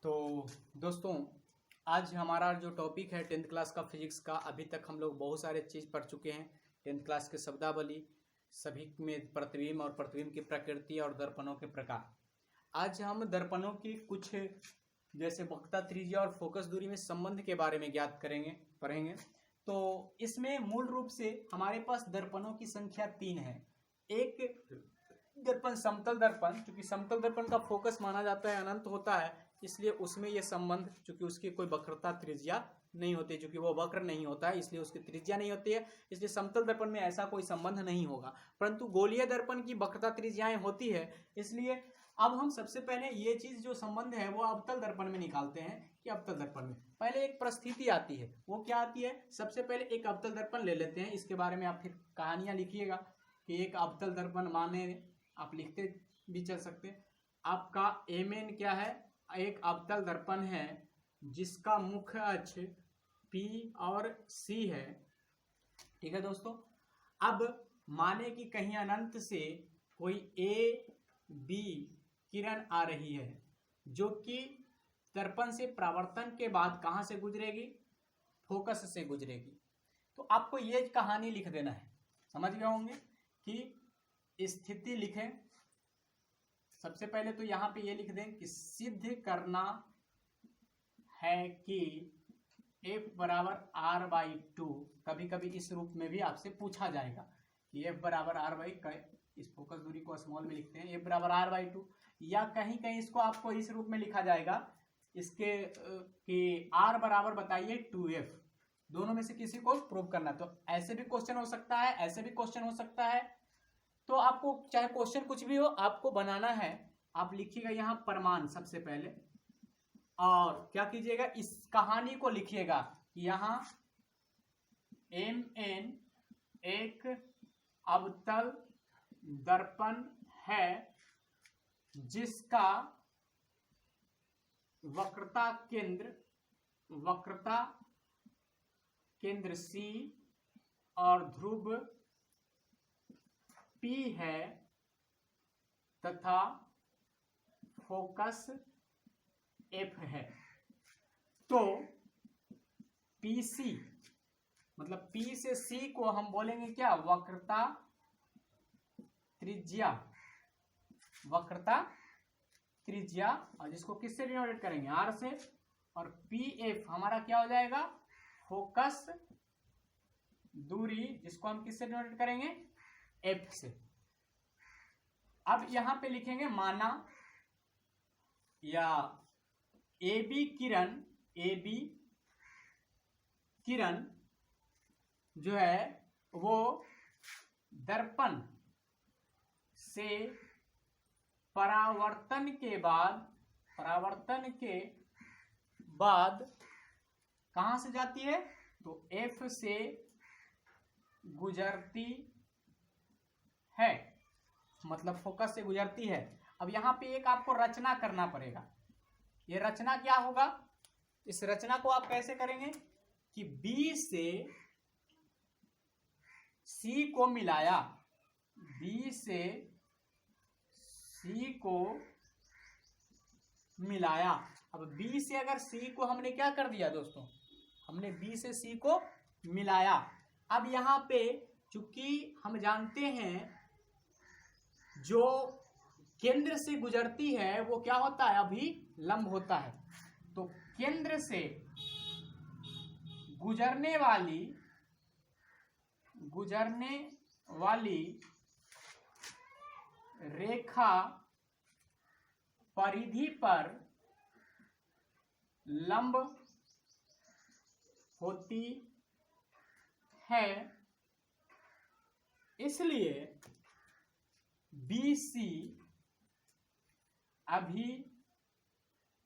तो दोस्तों, आज हमारा जो टॉपिक है 10th क्लास का फिजिक्स का। अभी तक हम लोग बहुत सारे चीज़ पढ़ चुके हैं। 10th क्लास के शब्दावली, सभी में प्रतिबिंब और प्रतिबिंब की प्रकृति और दर्पणों के प्रकार। आज हम दर्पणों की कुछ जैसे वक्रता, त्रिज्या और फोकस दूरी में संबंध के बारे में ज्ञात पढ़ेंगे। तो इसमें मूल रूप से हमारे पास दर्पणों की संख्या 3 है। एक दर्पण समतल दर्पण, क्योंकि समतल दर्पण का फोकस माना जाता है अनंत होता है, इसलिए उसमें ये संबंध, चूंकि उसकी कोई वक्रता त्रिज्या नहीं होती, क्योंकि वो वक्र नहीं होता है इसलिए उसकी त्रिज्या नहीं होती है, इसलिए समतल दर्पण में ऐसा कोई संबंध नहीं होगा। परंतु गोलीय दर्पण की वक्रता त्रिज्याएं होती है, इसलिए अब हम सबसे पहले ये चीज जो संबंध है वो अवतल दर्पण में निकालते हैं कि अवतल दर्पण में पहले एक परिस्थिति आती है। वो क्या आती है? सबसे पहले एक अवतल दर्पण ले लेते हैं। इसके बारे में आप फिर कहानियां लिखिएगा कि एक अवतल दर्पण माने, आप लिखते भी चल सकते। आपका एम क्या है? एक अवतल दर्पण है जिसका मुख्य अक्ष P और C है। ठीक है दोस्तों। अब माने कि कहीं अनंत से कोई A B किरण आ रही है जो कि दर्पण से परावर्तन के बाद कहां से गुजरेगी? फोकस से गुजरेगी। तो आपको ये कहानी लिख देना है। समझ गए होंगे कि स्थिति लिखें। सबसे पहले तो यहां पे ये लिख दें कि सिद्ध करना है कि F बराबर R/2। कभी कभी इस रूप में भी आपसे पूछा जाएगा कि F बराबर R/, इस फोकस दूरी को स्मॉल में लिखते हैं, F बराबर R/2, या कहीं कहीं इसको आपको इस रूप में लिखा जाएगा इसके कि R बराबर बताइए 2F। दोनों में से किसी को प्रूव करना। तो ऐसे भी क्वेश्चन हो सकता है, ऐसे भी क्वेश्चन हो सकता है। तो आपको चाहे क्वेश्चन कुछ भी हो, आपको बनाना है। आप लिखिएगा यहाँ परमान सबसे पहले, और क्या कीजिएगा, इस कहानी को लिखिएगा कि यहाँ Mn एक अवतल दर्पण है जिसका वक्रता केंद्र C और ध्रुव P है तथा फोकस F है। तो PC मतलब P से C को हम बोलेंगे क्या? वक्रता त्रिज्या, और जिसको किससे डिनोटेट करेंगे? R से। और PF हमारा क्या हो जाएगा? फोकस दूरी, जिसको हम किससे डिनोटेट करेंगे? F से। अब यहां पे लिखेंगे माना या AB किरण जो है वो दर्पण से परावर्तन के बाद कहां से जाती है? तो F से गुजरती है, मतलब फोकस से गुजरती है। अब यहां पे एक आपको रचना करना पड़ेगा। ये रचना क्या होगा? इस रचना को आप कैसे करेंगे कि B से C को मिलाया, B से C को मिलाया। अब B से अगर C को हमने क्या कर दिया दोस्तों? हमने B से C को मिलाया। अब यहां पे चूंकि हम जानते हैं जो केंद्र से गुजरती है वो क्या होता है? अभी लंब होता है। तो केंद्र से गुजरने वाली रेखा परिधि पर लंब होती है, इसलिए BC अभी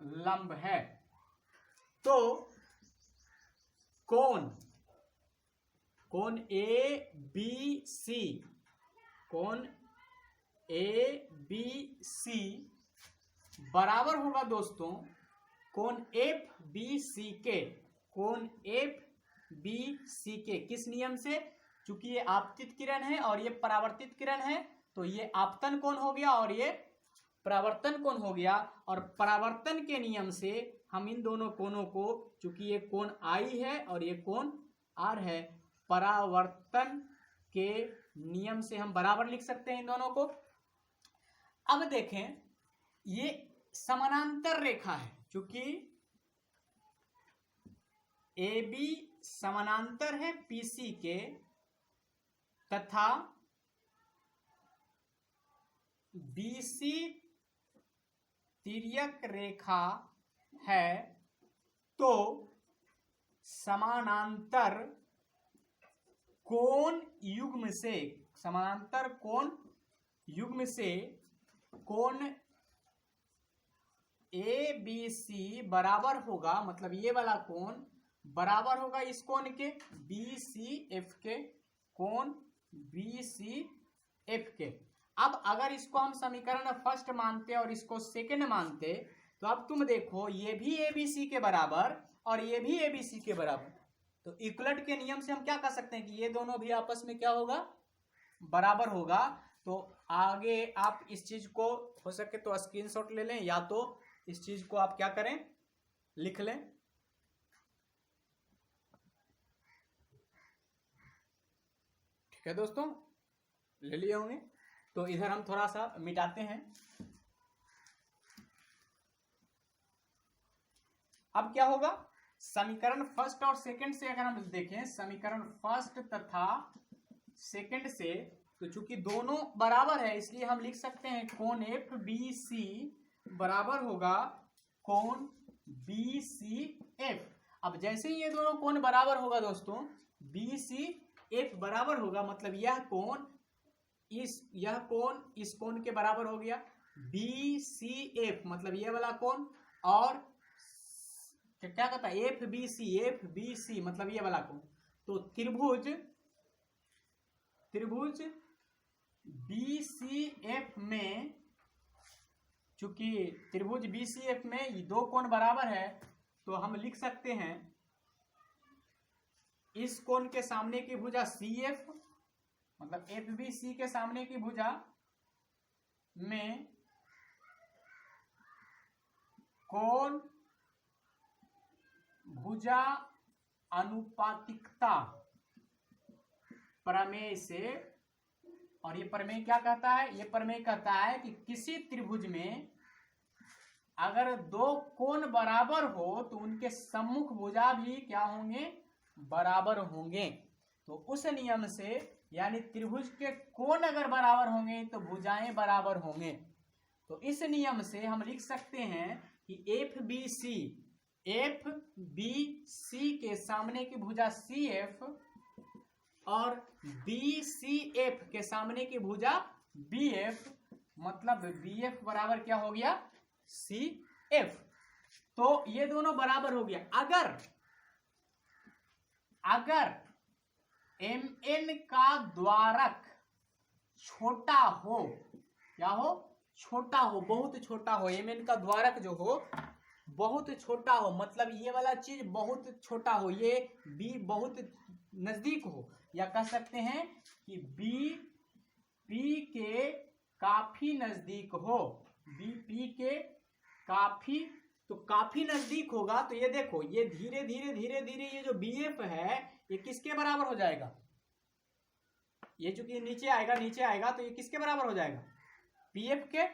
लंब है। तो कोण ABC बराबर होगा दोस्तों कोण FBC के। कोण FBC के किस नियम से? चूंकि ये आपतित किरण है और ये परावर्तित किरण है, तो ये आपतन कोण हो गया और ये परावर्तन कोण हो गया, और परावर्तन के नियम से हम इन दोनों कोणों को, चूंकि ये कोण आई है और ये कोण आर है, परावर्तन के नियम से हम बराबर लिख सकते हैं इन दोनों को। अब देखें, ये समानांतर रेखा है, चूंकि ए बी समानांतर है पीसी के, तथा बीसी तिर्यक रेखा है, तो समानांतर कोण युग्म से, समानांतर कोण युग्म से कोण ए बी सी बराबर होगा, मतलब ये वाला कोण बराबर होगा इस कोण के बी सी एफ के, कोण बी सी एफ के। अब अगर इसको हम समीकरण फर्स्ट मानते और इसको सेकंड मानते, तो अब तुम देखो ये भी ए बी सी के बराबर और ये भी ए बी सी के बराबर, तो इक्वलेट के नियम से हम क्या कर सकते हैं कि ये दोनों भी आपस में क्या होगा, बराबर होगा। तो आगे आप इस चीज को हो सके तो स्क्रीनशॉट ले लें, या तो इस चीज को आप क्या करें, लिख लें। ठीक है दोस्तों, ले लिए होंगे। तो इधर हम थोड़ा सा मिटाते हैं। अब क्या होगा, समीकरण फर्स्ट और सेकंड से अगर हम देखें, समीकरण फर्स्ट तथा सेकंड से, तो चूंकि दोनों बराबर है इसलिए हम लिख सकते हैं कोण एफ बी सी बराबर होगा कोण बी सी एफ। अब जैसे ही ये दोनों कोण बराबर होगा दोस्तों, बी सी एफ बराबर होगा, मतलब यह कोण इस कोण के बराबर हो गया, बी सी एफ मतलब ये वाला कोण, और क्या कहता है एफ बी सी मतलब ये वाला कोण। तो त्रिभुज बी सी एफ में, चूंकि त्रिभुज बी सी एफ में ये दो कोण बराबर है, तो हम लिख सकते हैं इस कोण के सामने की भुजा सी एफ, मतलब एफ बी सी के सामने की भुजा में कोण भुजा अनुपातिकता प्रमेय से, और ये प्रमेय क्या कहता है, ये प्रमेय कहता है कि किसी त्रिभुज में अगर दो कोण बराबर हो तो उनके सम्मुख भुजा भी क्या होंगे, बराबर होंगे। तो उस नियम से, यानी त्रिभुज के कोण अगर बराबर होंगे तो भुजाएं बराबर होंगे। तो इस नियम से हम लिख सकते हैं कि एफ बी सी के सामने की भुजा सी एफ और बी सी एफ के सामने की भुजा बी एफ, मतलब बी एफ बराबर क्या हो गया, सी एफ। तो ये दोनों बराबर हो गया। अगर एम एन का द्वारक छोटा हो, क्या हो, छोटा हो, बहुत छोटा हो, एम एन का द्वारक जो हो बहुत छोटा हो, मतलब ये वाला चीज बहुत छोटा हो, ये बी बहुत नजदीक हो, या कह सकते हैं कि बी पी के काफी नजदीक हो, बी पी के काफी, तो काफी नजदीक होगा। तो ये देखो, ये धीरे धीरे ये जो बी एफ है ये किसके बराबर हो जाएगा, ये चूंकि नीचे आएगा तो ये किसके बराबर हो जाएगा, पी एफ के।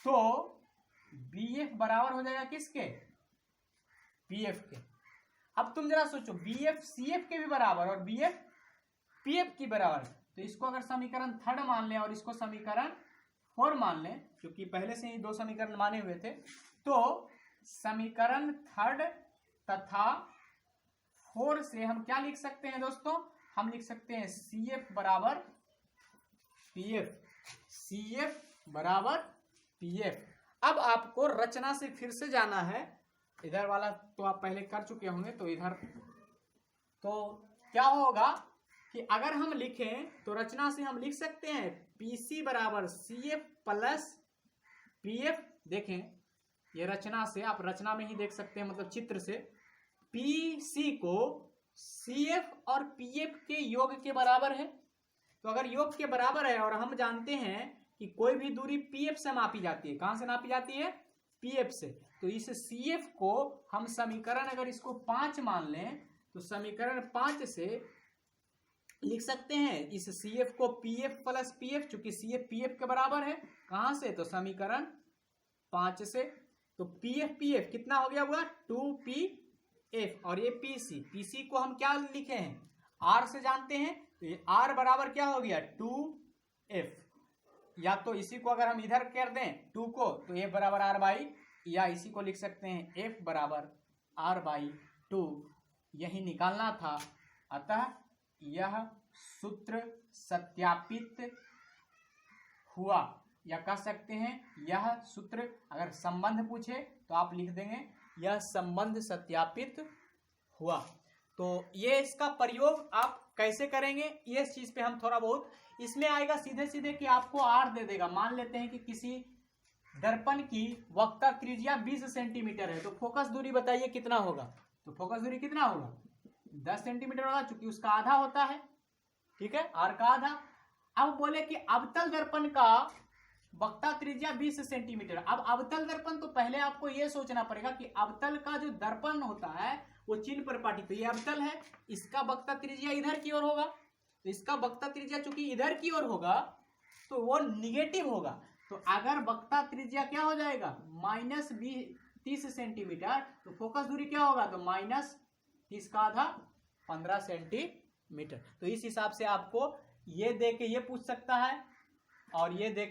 तो बी एफ बराबर हो जाएगा किसके, पी एफ के। अब तुम जरा सोचो, बी एफ सी एफ के भी बराबर और बी एफ पी एफ की बराबर, तो इसको अगर समीकरण थर्ड मान लें और इसको समीकरण फोर मान लें, क्योंकि पहले से ही दो समीकरण माने हुए थे, तो समीकरण थर्ड तथा फोर से हम क्या लिख सकते हैं दोस्तों, हम लिख सकते हैं सी एफ बराबर पी एफ, सी एफ बराबर पी एफ। अब आपको रचना से फिर से जाना है, इधर वाला तो आप पहले कर चुके होंगे, तो इधर तो क्या होगा कि अगर हम लिखें तो रचना से हम लिख सकते हैं पीसी बराबर C F plus P F. देखें ये रचना से, आप रचना में ही देख सकते हैं, मतलब चित्र से, पीसी को सी एफ और पी एफ के योग के बराबर है। तो अगर योग के बराबर है और हम जानते हैं कि कोई भी दूरी पीएफ से मापी जाती है। कहां से नापी जाती है? पीएफ से। तो इस सीएफ को हम समीकरण अगर इसको 5 मान लें तो समीकरण 5 से लिख सकते हैं इस सीएफ को पीएफ प्लस पीएफ, चूंकि सीएफ पीएफ के बराबर है। कहां से? तो समीकरण 5 से। तो पीएफ पीएफ कितना हो गया हुआ? 2pf, और ये पीसी, पीसी को हम क्या लिखे हैं? आर से जानते हैं, तो ये आर बराबर क्या हो गया? 2f। या तो इसी को अगर हम इधर कर दें 2 को, तो f बराबर r बाई, या इसी को लिख सकते हैं f बराबर r बाई 2, यही निकालना था। अतः यह सूत्र सत्यापित हुआ, या कह सकते हैं यह सूत्र, अगर संबंध पूछे तो आप लिख देंगे यह संबंध सत्यापित हुआ। तो ये इसका प्रयोग आप कैसे करेंगे, ये चीज पे हम थोड़ा बहुत, इसमें आएगा सीधे सीधे कि आपको आर दे देगा। मान लेते हैं कि किसी दर्पण की वक्र त्रिज्या 20 सेंटीमीटर है, तो फोकस दूरी बताइए कितना होगा? तो फोकस दूरी कितना होगा? 10 सेंटीमीटर होगा, चूंकि उसका आधा होता है, ठीक है, आर का आधा। अब बोले कि अवतल दर्पण का वक्र त्रिज्या 20 सेंटीमीटर। अब अवतल दर्पण, तो पहले आपको यह सोचना पड़ेगा कि अवतल का जो दर्पण होता है वो चिन्ह परिपाटी, तो ये अवतल है, इसका वक्र त्रिज्या इधर की ओर होगा, तो इसका वक्र त्रिज्या चूंकि इधर की ओर होगा तो वो निगेटिव होगा। तो अगर वक्र त्रिज्या क्या हो जाएगा? -30 सेंटीमीटर, तो फोकस दूरी क्या होगा? तो -30 का आधा 15 सेंटीमीटर। तो इस हिसाब से आपको ये दे के ये पूछ सकता है, और ये दे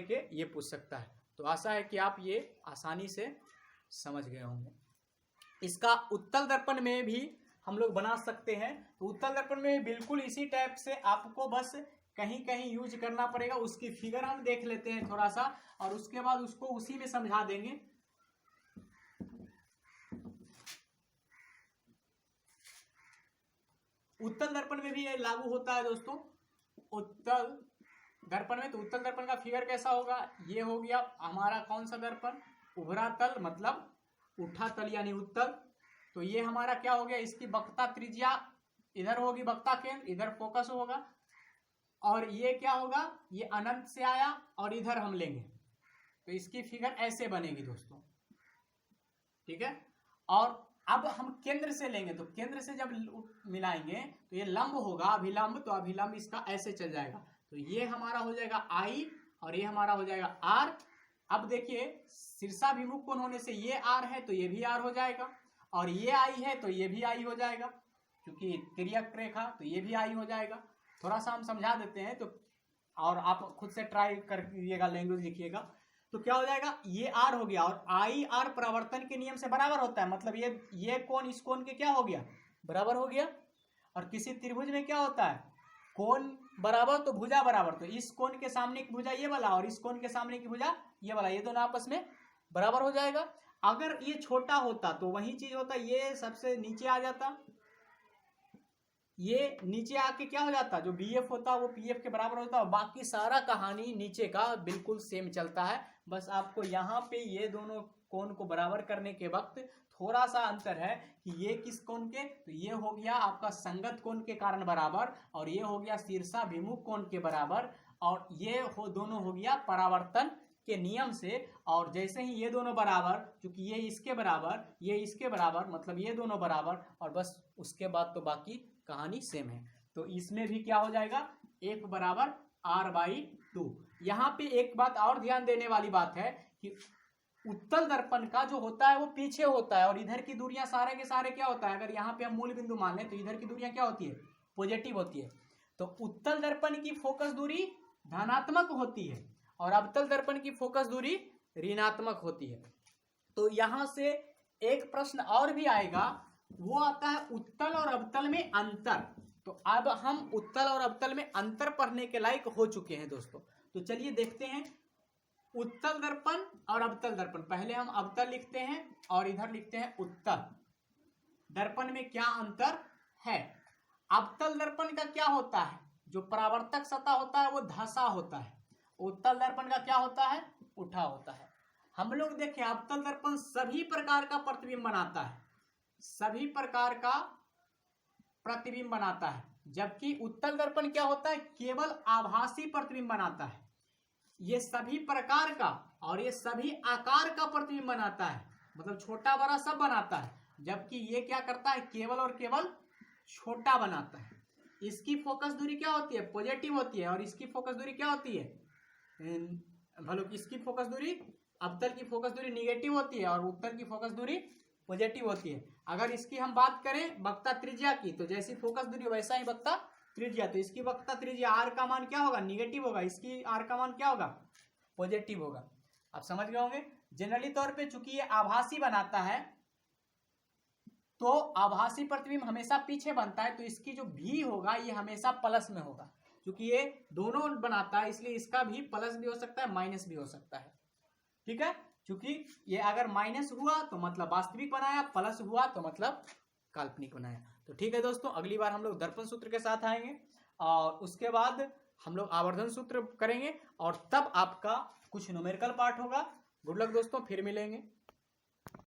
के ये पूछ सकता है। तो आशा है कि आप ये आसानी से समझ गए होंगे। इसका उत्तल दर्पण में भी हम लोग बना सकते हैं। तो उत्तल दर्पण में बिल्कुल इसी टाइप से आपको बस कहीं कहीं यूज करना पड़ेगा। उसकी फिगर हम देख लेते हैं थोड़ा सा, और उसके बाद उसको उसी में समझा देंगे। उत्तल दर्पण में भी ये लागू होता है दोस्तों, उत्तल दर्पण में। तो उत्तल दर्पण का फिगर कैसा होगा? ये हो गया हमारा कौन सा दर्पण? उभरा तल, मतलब उठा तल यानी उत्तल। तो ये हमारा क्या हो गया? इसकी वक्र त्रिज्या इधर होगी, वक्ता केंद्र इधर फोकस होगा, और ये क्या होगा? ये अनंत से आया और इधर हम लेंगे, तो इसकी फिगर ऐसे बनेगी दोस्तों, ठीक है। और अब हम केंद्र से लेंगे, तो केंद्र से जब मिलाएंगे तो ये लंब होगा, अभिलंब, तो अभिलंब इसका ऐसे चल जाएगा। तो ये हमारा हो जाएगा I और ये हमारा हो जाएगा R। अब देखिए शीर्षाभिमुख कोण होने से ये R है तो ये भी R हो जाएगा, और ये I है तो ये भी I हो जाएगा, क्योंकि तिर्यक रेखा, तो ये भी I हो जाएगा। थोड़ा सा हम समझा देते हैं, तो और आप खुद से ट्राई करिएगा, लैंग्वेज लिखिएगा। तो क्या हो जाएगा? ये R हो गया, और I R परावर्तन के नियम से बराबर होता है, मतलब ये कोण इस कोण के क्या हो गया? बराबर हो गया। और किसी त्रिभुज में क्या होता है? कोण बराबर तो भुजा बराबर, तो इस कोण के सामने की भुजा ये वाला और इस कोण के सामने की भुजा ये वाला, ये दोनों आपस में बराबर हो जाएगा। अगर ये छोटा होता तो वही चीज होता, ये सबसे नीचे आ जाता, ये नीचे आके क्या हो जाता? जो BF होता वो PF के बराबर होता, और बाकी सारा कहानी नीचे का बिल्कुल सेम चलता है। बस आपको यहाँ पे ये दोनों कोण को बराबर करने के वक्त थोड़ा सा अंतर है कि ये किस कोण के, तो ये हो गया आपका संगत कोण के कारण बराबर, और ये हो गया शीर्षाभिमुख कोण के बराबर, और ये दोनों हो गया परावर्तन के नियम से। और जैसे ही ये दोनों बराबर, क्योंकि ये इसके बराबर ये इसके बराबर, मतलब ये दोनों बराबर, और बस उसके बाद तो बाकी कहानी सेम है। तो इसमें भी क्या हो जाएगा? F बराबर R/2। यहाँ पे एक बात और ध्यान देने वाली बात है कि उत्तल दर्पण का जो होता है वो पीछे होता है, और इधर की दूरियां सारे के सारे क्या होता है? अगर यहाँ पे हम मूल बिंदु मान लें तो इधर की दूरियां क्या होती है? पॉजिटिव होती है। तो उत्तल दर्पण की फोकस दूरी धनात्मक होती है, और अवतल दर्पण की फोकस दूरी ऋणात्मक होती है। तो यहां से एक प्रश्न और भी आएगा, वो आता है उत्तल और अवतल में अंतर। तो अब हम उत्तल और अवतल में अंतर पढ़ने के लायक हो चुके हैं दोस्तों। तो चलिए देखते हैं उत्तल दर्पण और अवतल दर्पण। पहले हम अवतल लिखते हैं और इधर लिखते हैं उत्तल। दर्पण में क्या अंतर है? अवतल दर्पण का क्या होता है? जो परावर्तक सतह होता है वो धसा होता है। उत्तल दर्पण का क्या होता है? उठा होता है। हम लोग देखें अवतल दर्पण सभी प्रकार का प्रतिबिंब बनाता है, सभी प्रकार का प्रतिबिंब बनाता है, जबकि उत्तल दर्पण क्या होता है? केवल आभासी प्रतिबिंब बनाता है। ये सभी प्रकार का और ये सभी आकार का प्रतिबिंब बनाता है, मतलब छोटा बड़ा सब बनाता है, जबकि ये क्या करता है, केवल और केवल छोटा बनाता है। इसकी फोकस दूरी क्या होती है, पॉजिटिव होती है, और इसकी फोकस दूरी क्या होती है, भलो इसकी फोकस दूरी, अवतल की फोकस दूरी निगेटिव होती है और उत्तल की फोकस दूरी पॉजिटिव होती है। अगर इसकी हम बात करें वक्ता त्रिज्या की, तो जैसी फोकस दूरी वैसा ही वक्ता त्रिज्या, तो इसकी वक्ता त्रिज्या आर का मान क्या होगा, निगेटिव होगा, इसकी आर का मान क्या होगा, पॉजिटिव होगा। आप समझ गए होंगे। जनरली तौर पे चूंकि ये आभासी बनाता है, तो आभासी प्रतिबिंब हमेशा पीछे बनता है, तो इसकी जो भी होगा ये हमेशा प्लस में होगा। क्योंकि ये दोनों बनाता है इसलिए इसका भी प्लस भी हो सकता है, माइनस भी हो सकता है। ठीक है, क्योंकि ये अगर माइनस हुआ तो मतलब वास्तविक बनाया, प्लस हुआ तो मतलब काल्पनिक बनाया। तो ठीक है दोस्तों, अगली बार हम लोग दर्पण सूत्र के साथ आएंगे और उसके बाद हम लोग आवर्धन सूत्र करेंगे और तब आपका कुछ न्यूमेरिकल पार्ट होगा। गुड लक दोस्तों, फिर मिलेंगे।